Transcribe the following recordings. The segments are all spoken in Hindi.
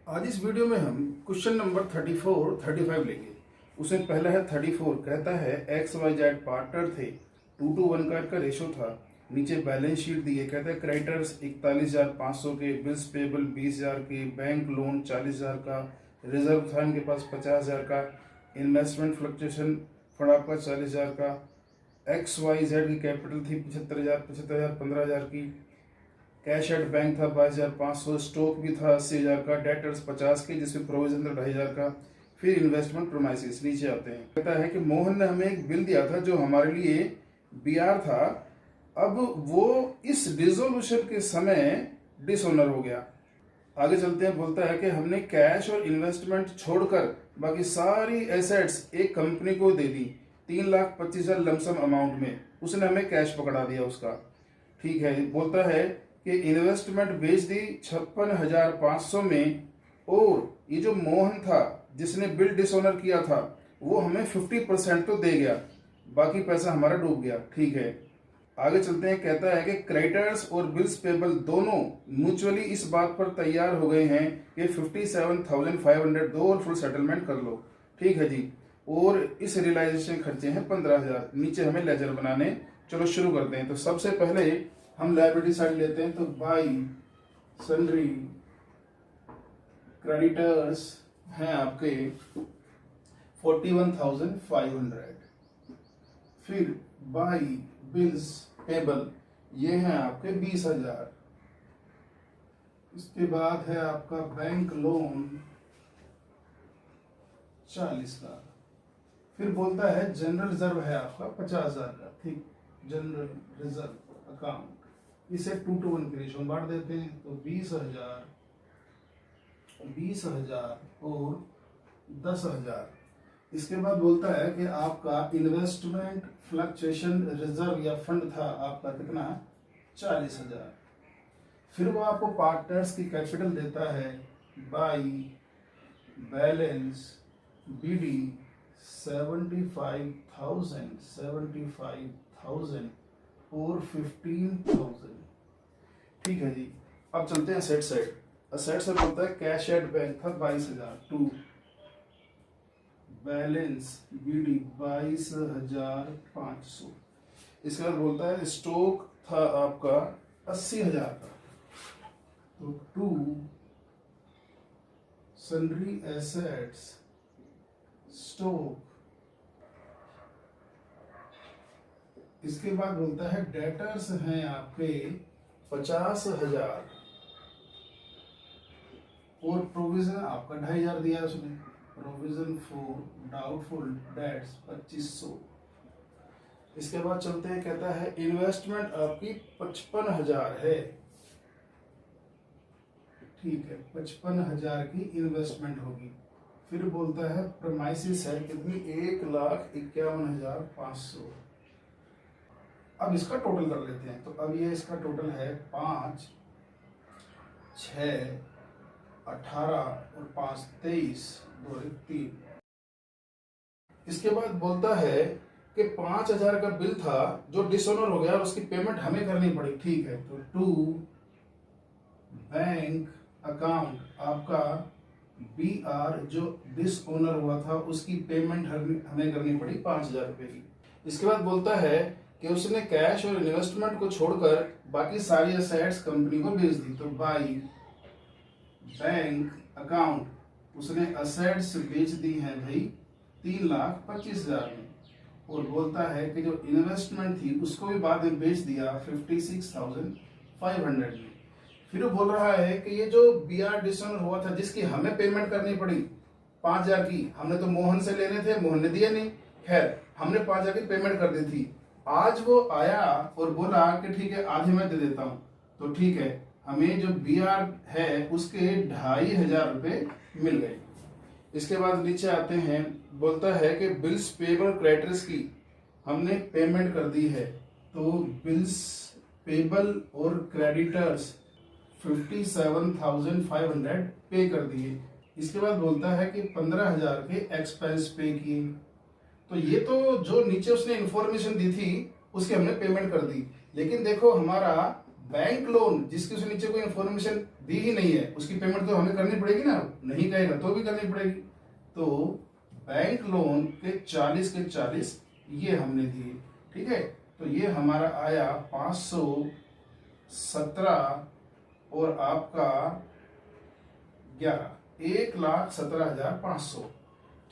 आज इस वीडियो में हम क्वेश्चन नंबर 34 35 लेंगे। उसमें पहला है 34, कहता है एक्स वाई जेड पार्टनर थे, 2:1 का इनका रेशो था। नीचे बैलेंस शीट दी है, कहता है क्रेडिटर्स 41,500 के, बिल्स पेबल 20,000 के, बैंक लोन 40,000 का, रिजर्व था इनके पास 50,000 का, इन्वेस्टमेंट फ्लक्चुएशन फंड आपका 40,000 का, एक्स वाई जेड की कैपिटल थी 75,000 15,000 की, कैश एट बैंक था 22,500, स्टॉक भी था 80,000 का, डेटर्स 50 के जिसमें प्रोविजन था 2,500 का। फिर इन्वेस्टमेंट प्रोमाइसिस नीचे आते हैं। कहता है कि मोहन ने हमें एक बिल दिया था जो हमारे लिए बीआर था, अब वो इस डिसोल्यूशन के समय डिसओनर हो गया। आगे चलते हैं, बोलता है कि हमने कैश और इन्वेस्टमेंट छोड़कर बाकी सारी एसेट्स एक कंपनी को दे दी 3,25,000 लमसम अमाउंट में। उसने हमें कैश पकड़ा दिया उसका। ठीक है, बोलता है कि इन्वेस्टमेंट बेच दी 56,500 में, और ये जो मोहन था जिसने बिल डिसऑनर किया था वो हमें 50% तो दे गया, बाकी पैसा हमारा डूब गया। ठीक है, आगे चलते हैं। कहता है कि क्रेडिटर्स और बिल्स पेबल दोनों म्यूचुअली इस बात पर तैयार हो गए हैं कि 57,500 दो और फुल सेटलमेंट कर लो। ठीक है जी, और इस रियलाइजेशन खर्चे हैं 15,000। नीचे हमें लेजर बनाने, चलो शुरू करते हैं। तो सबसे पहले हम लायबिलिटी साइड लेते हैं, तो बाई सन्ड्री क्रेडिटर्स हैं आपके 41,500, फिर बाई बिल्स पेबल ये हैं आपके 20,000, इसके बाद है आपका बैंक लोन 40 का, फिर बोलता है जनरल रिजर्व है आपका 50,000 का। ठीक, जनरल रिजर्व अकाउंट, इसे 2:1 के रेशो में बांट देते हैं, तो 20,000 और 10,000। इसके बाद बोलता है कि आपका इन्वेस्टमेंट फ्लक्चुएशन रिजर्व या फंड था आपका कितना, 40,000। फिर वो आपको पार्टनर्स की कैपिटल देता है बाई बैलेंस बीडी 75,000 और 15,000। ठीक है जी, अब चलते हैं असेट साइड। असेट से बोलता है कैश एट बैंक था 22,000, टू बैलेंस बीडी 22,500। इसके बाद बोलता है स्टॉक था आपका 80,000 का, तो टू सन्ड्री एसेट्स स्टॉक। इसके बाद बोलता है डेटर्स हैं आपके 50,000 और प्रोविजन आपका 2,500 दिया उसने, प्रोविजन फॉर डाउटफुल डेट्स 2,500। इसके बाद चलते हैं, कहता है इन्वेस्टमेंट आपकी 55,000 है। ठीक है, 55,000 की इन्वेस्टमेंट होगी। फिर बोलता है प्रीमाइसिस है कितनी, 1,51,500। अब इसका टोटल कर लेते हैं, तो अब ये इसका टोटल है 5, 6, 18 और 5 23, 2 और 3। इसके बाद बोलता है कि 5,000 का बिल था जो डिसऑनर हो गया और उसकी पेमेंट हमें करनी पड़ी। ठीक है, तो टू बैंक अकाउंट आपका बीआर जो डिसऑनर हुआ था उसकी पेमेंट हमें करनी पड़ी 5,000 रुपए की। इसके बाद बोलता है कि उसने कैश और इन्वेस्टमेंट को छोड़कर बाकी सारी एसेट्स कंपनी को बेच दी, तो बाई बैंक अकाउंट उसने एसेट्स बेच दी हैं भाई 3,25,000 में, और बोलता है कि जो इन्वेस्टमेंट थी उसको भी बाद में बेच दिया 56,500 में। फिर वो बोल रहा है कि ये जो बीआर डिसऑनर हुआ था जिसकी हमें पेमेंट करनी पड़ी 5,000 की, हमने तो मोहन से लेने थे, मोहन ने दिए नहीं, खैर हमने 5,000 की पेमेंट कर दी थी। आज वो आया और बोला कि ठीक है आधे मैं दे देता हूं, तो ठीक है हमें जो बीआर है उसके 2,500 रुपए मिल गए। इसके बाद नीचे आते हैं, बोलता है कि बिल्स पेबल क्रेडिटर्स की हमने पेमेंट कर दी है, तो बिल्स पेबल और क्रेडिटर्स 57,500 पे कर दिए। इसके बाद बोलता है कि 15,000 के एक्सपेंस पे किए, तो ये तो जो नीचे उसने इंफॉर्मेशन दी थी उसकी हमने पेमेंट कर दी, लेकिन देखो हमारा बैंक लोन जिसके उसके नीचे कोई इन्फॉर्मेशन दी ही नहीं है, उसकी पेमेंट तो हमें करनी पड़ेगी ना, नहीं कहेगा तो भी करनी पड़ेगी। तो बैंक लोन के 40 के 40 ये हमने दिए, ठीक है। तो ये हमारा आया 517 और आपका 11, 1,17,500,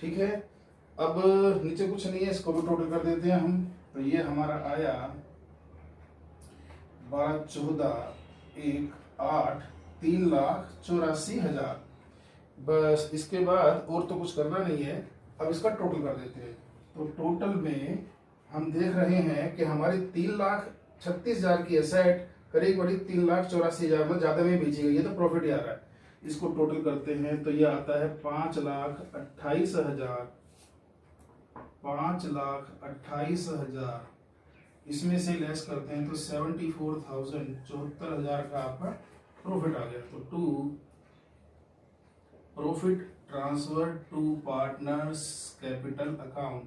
ठीक है। अब नीचे कुछ नहीं है, इसको भी टोटल कर देते हैं हम। तो ये हमारा आया 12, 14, 1, 8, 3,84,000। बस इसके बाद और तो कुछ करना नहीं है, अब इसका टोटल कर देते हैं। तो टोटल में हम देख रहे हैं कि हमारी 3,36,000 की एसेट करीब करीब 3,84,000 में ज्यादा में बेची गई है, तो प्रॉफिट ही आ रहा है। इसको टोटल करते हैं तो ये आता है 5,28,000, 5,28,000। इसमें से लेस करते हैं तो 74,000, 74,000 का आपका प्रॉफिट आ गया। तो to profit transfer to partners capital account,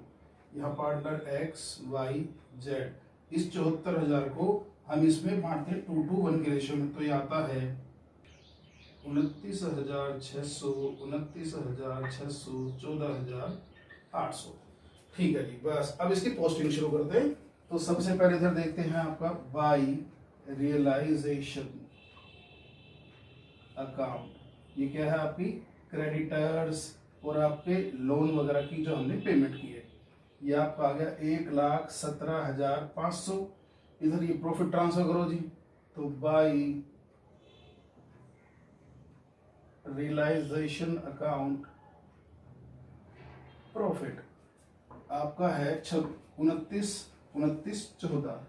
यहाँ पार्टनर एक्स वाई जेड, इस 74,000 को हम इसमें बांटते हैं 2:1 के रेशियो में। तो ये आता है 29,600, 29,600, 14,800, ठीक है जी। बस अब इसकी पोस्टिंग शुरू करते हैं। तो सबसे पहले इधर देखते हैं आपका बाई रियलाइजेशन अकाउंट, ये क्या है आपकी क्रेडिटर्स और आपके लोन वगैरह की जो हमने पेमेंट की है। ये आपका आ गया 1,17,500। इधर ये प्रॉफिट ट्रांसफर करो जी, तो बाई रियलाइजेशन अकाउंट प्रॉफिट आपका है 29,14,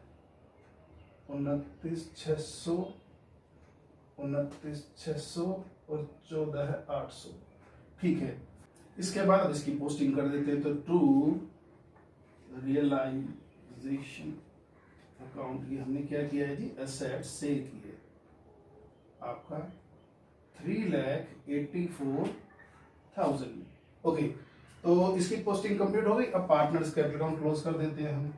29,600, 29,600 और 14,800, ठीक है। इसके बाद अब इसकी पोस्टिंग कर देते हैं। तो टू रियलाइजेशन अकाउंट की हमने क्या किया है जी, एसेट सेल की है आपका 3,84,000 में, ओके। तो इसकी पोस्टिंग कंप्लीट हो गई। अब पार्टनर्स कैपिटल अकाउंट क्लोज कर देते हैं हम।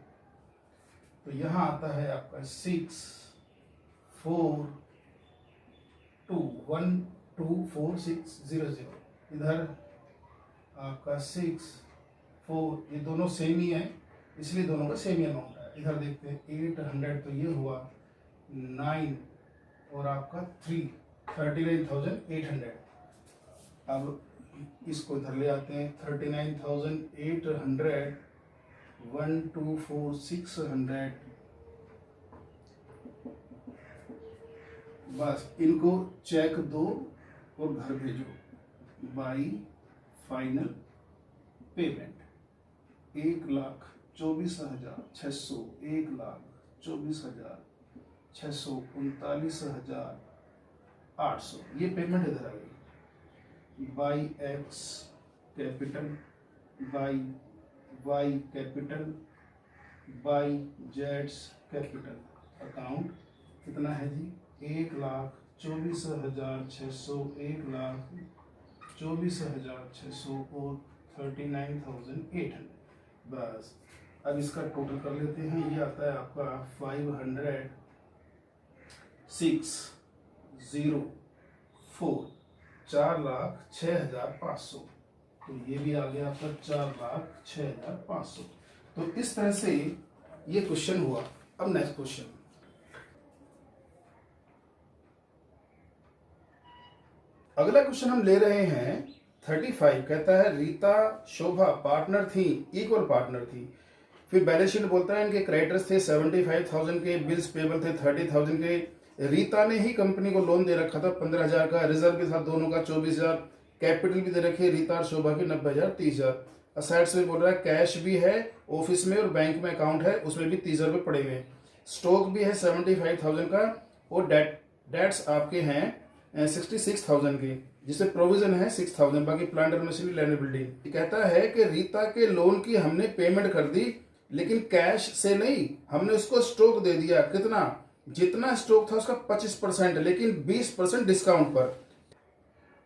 तो यहां आता है आपका 6,4,2,1,2,4,6,0,0, इधर आपका 6,4, ये दोनों सेम ही है इसलिए दोनों का सेम ही अमाउंट है। इधर देखते हैं 800, तो ये हुआ 9 और आपका 3, 39,800। अब इसको इधर ले आते हैं 39,800, 1,2,4,600। बस इनको चेक दो और घर भेजो। बाई फाइनल पेमेंट 1,24,600, 1,24,600, 39,800, ये पेमेंट इधर आ गई। By X capital, by Y capital, by जेड्स कैपिटल अकाउंट कितना है जी, 1,24,600, 1,24,600 और 39,800। बस अब इसका टोटल कर लेते हैं। ये आता है आपका 506,004, 4,06,500। तो ये भी आ गया आपका 4,06,500। तो इस तरह से ये क्वेश्चन हुआ। अब नेक्स्ट क्वेश्चन, अगला क्वेश्चन हम ले रहे हैं 35। कहता है रीता शोभा पार्टनर थी, इक्वल पार्टनर थी। फिर बैलेंस शीट बोलता है इनके क्रेडिटर्स थे 75,000 के, बिल्स पेबल थे 30,000 के। रीता ने ही कंपनी को लोन दे रखा था 15,000 का, रिजर्व के साथ दोनों का 24,000, कैपिटल भी दे रखी है रीता और शोभा की 90,000, 30,000। असेट्स में बोल रहा है कैश भी है ऑफिस में और बैंक में अकाउंट है उसमें भी 30,000 रुपये पड़े हुए हैं। स्टॉक भी है 75,000 का और डेट्स आपके हैं 66,000 के, जिससे प्रोविजन है 6,000, बाकी प्लांट और मशीनरी लैंड बिल्डिंग। कहता है कि रीता के लोन की हमने पेमेंट कर दी लेकिन कैश से नहीं, हमने उसको स्टॉक दे दिया। कितना, जितना स्टॉक था उसका 25%, लेकिन 20% डिस्काउंट पर।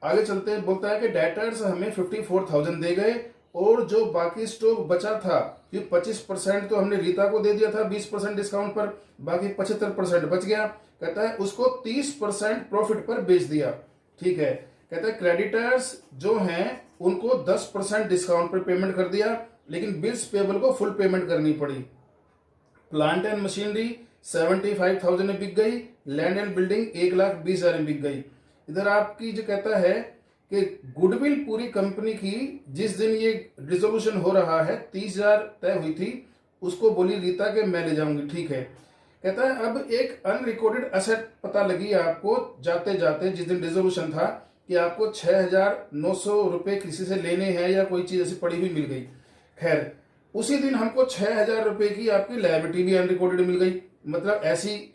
आगे चलते हैं, बोलता है कि डेटर्स हमें 54,000 दे गए और जो बाकी स्टॉक बचा था कि 25% तो हमने रीता को दे दिया था 20% डिस्काउंट पर, बाकी 75% बच गया। कहता है उसको 30% प्रॉफिट पर बेच दिया। ठीक है, कहता है क्रेडिटर्स जो हैं उनको 10% डिस्काउंट पर पेमेंट कर दिया, लेकिन बिल्स पेबल को फुल पेमेंट करनी पड़ी। प्लांट एंड मशीनरी 75,000 में बिक गई, लैंड एंड बिल्डिंग 1,20,000 में बिक गई। इधर आपकी जो कहता है कि गुडविल पूरी कंपनी की जिस दिन ये डिसोल्यूशन हो रहा है 30,000 तय हुई थी, उसको बोली रीता के मैं ले जाऊंगी। ठीक है, कहता है अब एक अनरिकॉर्डेड असेट पता लगी आपको जाते जाते जिस दिन डिसोल्यूशन था कि आपको 6,900 रुपए किसी से लेने हैं या कोई चीज ऐसी पड़ी हुई मिल गई। खैर उसी दिन हमको 6,000 रुपए की आपकी लायबिलिटी भी अनरिकॉर्डेड मिल गई, मतलब ऐसी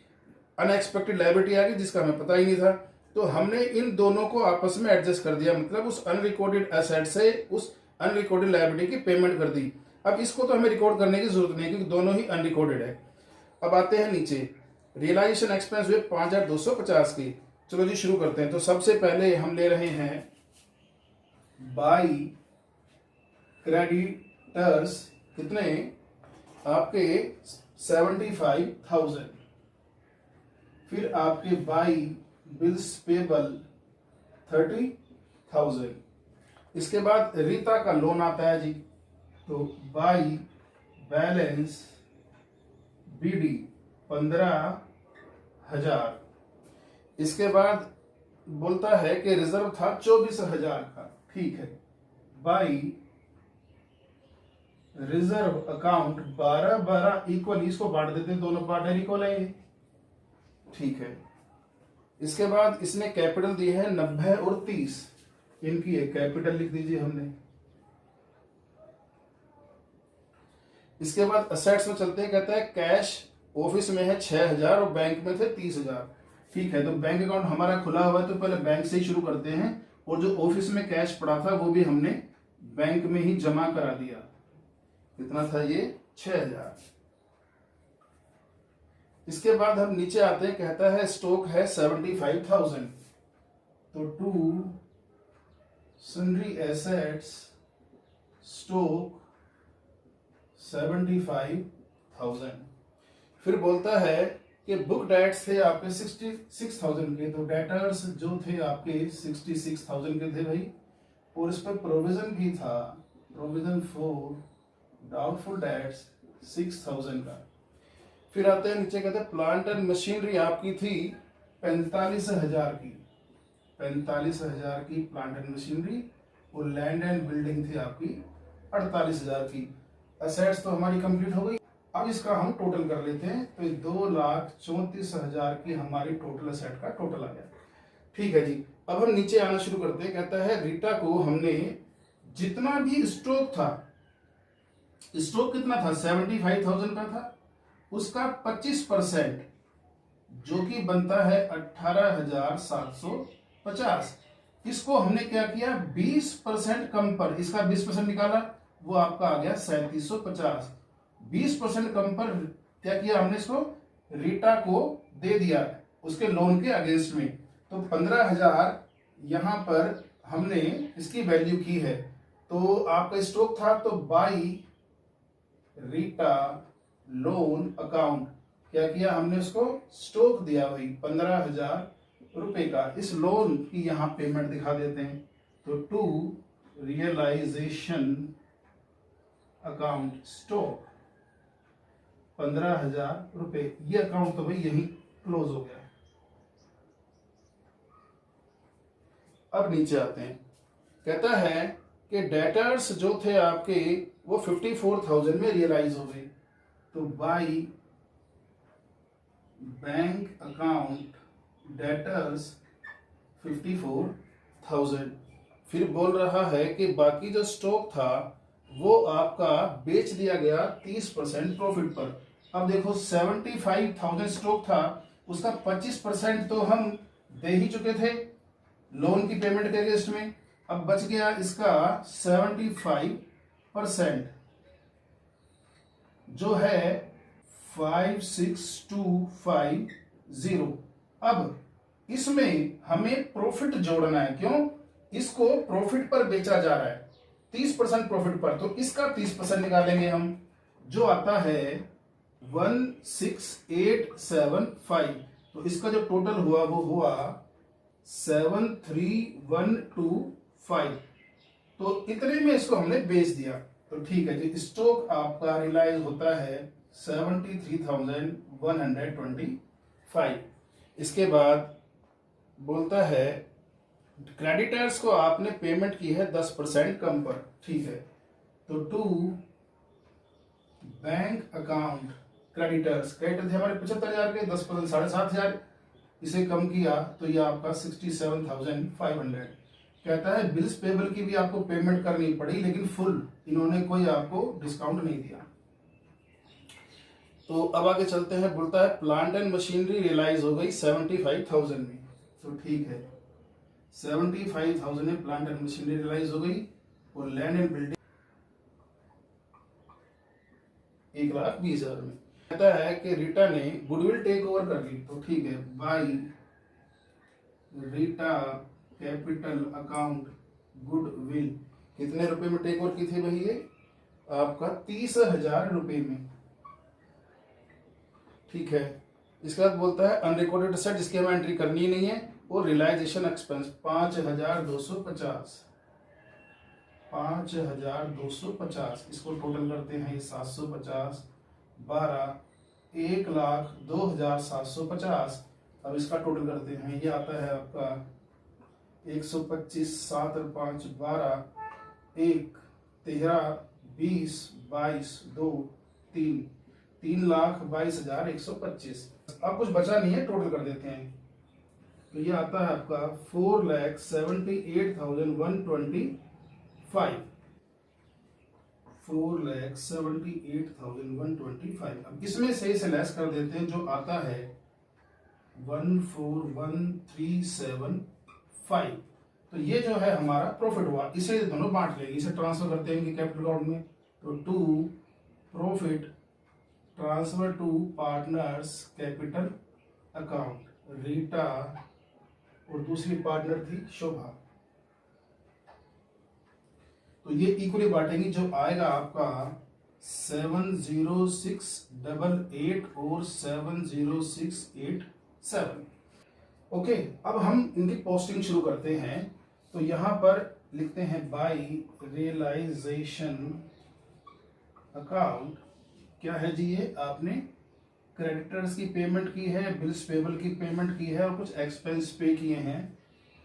अनएक्सपेक्टेड लायबिलिटी आ गई जिसका हमें पता ही नहीं था। तो हमने इन दोनों को आपस में एडजस्ट कर दिया, मतलब उस अनरिकॉर्डेड एसेट से उस अनरिकॉर्डेड लायबिलिटी की पेमेंट कर दी। अब इसको तो हमें रिकॉर्ड करने की जरूरत नहीं है क्योंकि दोनों ही अनरिकॉर्डेड है। अब आते हैं नीचे, रियलाइजेशन एक्सपेंस हुए 5,250 की। चलो जी शुरू करते हैं। तो सबसे पहले हम ले रहे हैं बाई क्रेडिटर्स, कितने आपके 75,000। फिर आपके बाई बिल्स पेबल 30,000। इसके बाद रीता का लोन आता है जी, तो बाई बैलेंस बीडी 15,000। इसके बाद बोलता है कि रिजर्व था 24,000 का। ठीक है, बाई रिजर्व अकाउंट 12 इक्वल, इसको बांट देते हैं, दोनों पार्टनर इक्वल है। ठीक है, इसके बाद इसने कैपिटल दी है 90 और 30, इनकी एक कैपिटल लिख दीजिए हमने। इसके बाद असेट्स में चलते हैं, कहता है कैश ऑफिस में है 6,000 और बैंक में थे 30,000। ठीक है, तो बैंक अकाउंट हमारा खुला हुआ है तो पहले बैंक से ही शुरू करते हैं, और जो ऑफिस में कैश पड़ा था वो भी हमने बैंक में ही जमा करा दिया। कितना था ये? 6,000। इसके बाद हम नीचे आते हैं, कहता है स्टॉक है 75,000, तो टू सन्ड्री एसेट्स स्टॉक 75,000। फिर बोलता है कि बुक डेट्स थे आपके 66,000 के, तो डेटर्स जो थे आपके 66,000 के थे भाई, और इस पर प्रोविजन भी था, प्रोविजन फॉर डाउटफुल डेट्स 6,000 का। फिर आते हैं नीचे, कहते हैं प्लांट एंड मशीनरी आपकी थी 45,000 की, 45,000 की प्लांट एंड मशीनरी, और लैंड एंड बिल्डिंग थी आपकी 48,000 की। असेट्स तो हमारी कंप्लीट हो गई। अब इसका हम टोटल कर लेते हैं, तो 2,34,000 की हमारी टोटल असेट का टोटल आ गया। ठीक है जी, अब हम नीचे आना शुरू करते हैं। कहता है रीटा को हमने जितना भी स्टॉक था, स्टॉक कितना था? 75,000 का था, उसका 25% जो कि बनता है 18,750, इसको हमने क्या किया 20% कम पर, इसका 20% निकाला, वो आपका आ गया 3,750। 20% कम पर क्या किया हमने, इसको रीटा को दे दिया उसके लोन के अगेंस्ट में, तो 15,000 यहां पर हमने इसकी वैल्यू की है। तो आपका स्टॉक था, तो बाई रीटा लोन अकाउंट क्या किया हमने, उसको स्टॉक दिया भाई 15,000 रुपए का। इस लोन की यहां पेमेंट दिखा देते हैं, तो टू रियलाइजेशन अकाउंट स्टॉक 15,000 रुपए। ये अकाउंट तो भाई यही क्लोज हो गया। अब नीचे आते हैं, कहता है कि डेटर्स जो थे आपके वो 54,000 में रियलाइज हो गए, तो बाई बैंक अकाउंट डेटर्स 54,000। फिर बोल रहा है कि बाकी जो स्टॉक था वो आपका बेच दिया गया 30% प्रॉफिट पर। अब देखो 75,000 स्टॉक था, उसका 25% तो हम दे ही चुके थे लोन की पेमेंट के अगेंस्ट में। अब बच गया इसका 75% जो है 56,250। अब इसमें हमें प्रॉफिट जोड़ना है, क्यों? इसको प्रॉफिट पर बेचा जा रहा है 30% प्रॉफिट पर, तो इसका 30% निकालेंगे हम। जो आता है 16875, तो इसका जो टोटल हुआ वो हुआ 73125। तो इतने में इसको हमने बेच दिया। तो ठीक है जी, स्टॉक आपका रियलाइज होता है 73,125। इसके बाद बोलता है क्रेडिटर्स को आपने पेमेंट की है 10% कम पर। ठीक है, तो to bank account creditors, creditor थे हमारे 75,000 के, 10% 7,500, इसे कम किया तो ये आपका 67,500। कहता है बिल्स पेबल की भी आपको पेमेंट करनी पड़ी, लेकिन फुल, इन्होंने कोई आपको डिस्काउंट नहीं दिया। तो अब आगे चलते हैं। बोलता है प्लांट एंड मशीनरी रियलाइज हो गई 75,000 में। तो ठीक है, 75,000 में प्लांट एंड मशीनरी रियलाइज हो गई, और लैंड एंड बिल्डिंग 1,20,000 में। कहता है कि रीटा ने गुडविल टेक ओवर कर ली। तो ठीक है, by Rita capital account goodwill कितने रुपए में टेक ओवर की थी भाई? ये आपका 30,000 रुपए में। ठीक है, इसके बाद बोलता है अनरिकॉर्डेड असेट, जिसकी हमें एंट्री करनी नहीं है, और रियलाइजेशन एक्सपेंस 5,250, 5,250। इसको टोटल करते हैं, ये 750, 12, 1,02,750। अब इसका टोटल करते हैं, ये आता है आपका 125, 7 और 5 12, 1 13, 20, 22, 2 3, 3,22,125। अब कुछ बचा नहीं है, टोटल कर देते हैं। तो ये आता है आपका 4,78,125, 4,78,125। अब इसमें से लेस कर देते हैं, जो आता है 14,1,375। तो ये जो है हमारा प्रॉफिट हुआ, इसे दोनों बांट लेंगे, इसे ट्रांसफर करते हैं कैपिटल अकाउंट में। तो to profit transfer to partners capital account, Rita और दूसरी पार्टनर थी शोभा। तो ये इक्वली बांटेंगी, जो आएगा आपका 70688 और 70687। ओके, अब हम इनकी पोस्टिंग शुरू करते हैं। तो यहां पर लिखते हैं बाई रियलाइजेशन अकाउंट। क्या है जी? ये आपने क्रेडिटर्स की पेमेंट की है, बिल्स पेबल की पेमेंट की है, और कुछ एक्सपेंस पे किए हैं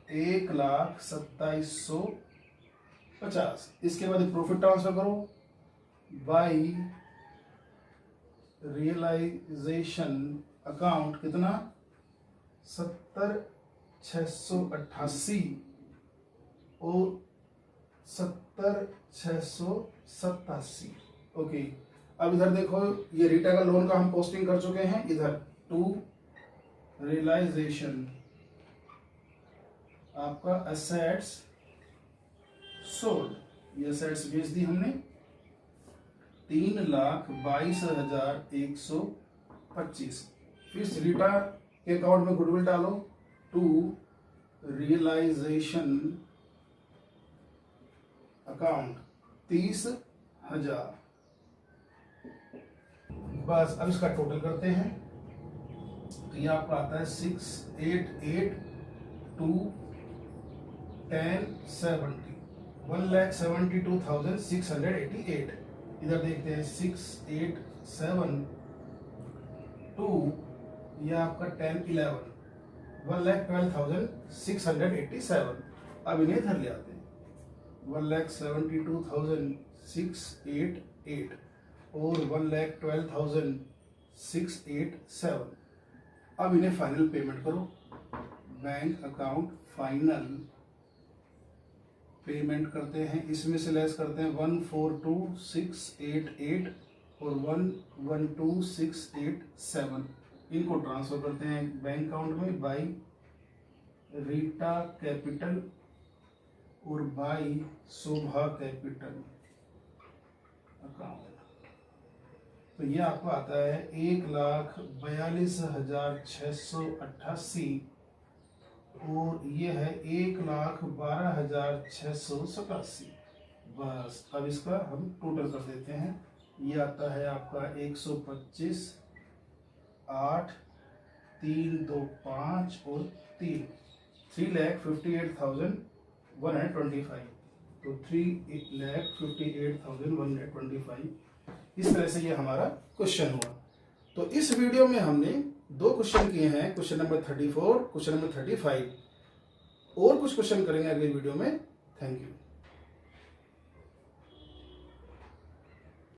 1,27,50। इसके बाद प्रॉफिट ट्रांसफर करो बाई रियलाइजेशन अकाउंट, कितना 70,688 और 70,687। ओके, अब इधर देखो, ये रीटा का लोन का हम पोस्टिंग कर चुके हैं। इधर टू रियलाइजेशन आपका असेट्स सोल्ड, ये असेट्स बेच दी हमने 3,22,125। फिर रीटा के अकाउंट में गुडविल डालो, टू रियलाइजेशन अकाउंट 30,000। बस अब इसका टोटल करते हैं। तो ये आपका आता है 688,210,70, 1,72,688। इधर देखते हैं 687,2, ये आपका 1011, 1,12,687। अब इन्हें इधर ले आते हैं, 1,72,688 और 1,12,687। अब इन्हें फाइनल पेमेंट करो। बैंक अकाउंट फाइनल पेमेंट करते हैं, इसमें से लेस करते हैं 142,688 और 112,687। इनको ट्रांसफर करते हैं बैंक अकाउंट में बाई रीटा कैपिटल और बाई शोभा कैपिटल अकाउंट। तो ये आपको आता है 1,42,688 और ये है 1,12,687। बस अब इसका हम टोटल कर देते हैं। ये आता है आपका 125, 8, 3, 2, 5 और 3,58,125। तो 3,58,125 इस तरह से ये हमारा क्वेश्चन हुआ। तो इस वीडियो में हमने 2 क्वेश्चन किए हैं, क्वेश्चन नंबर 34, क्वेश्चन नंबर 35। और कुछ क्वेश्चन करेंगे अगले वीडियो में। Thank you.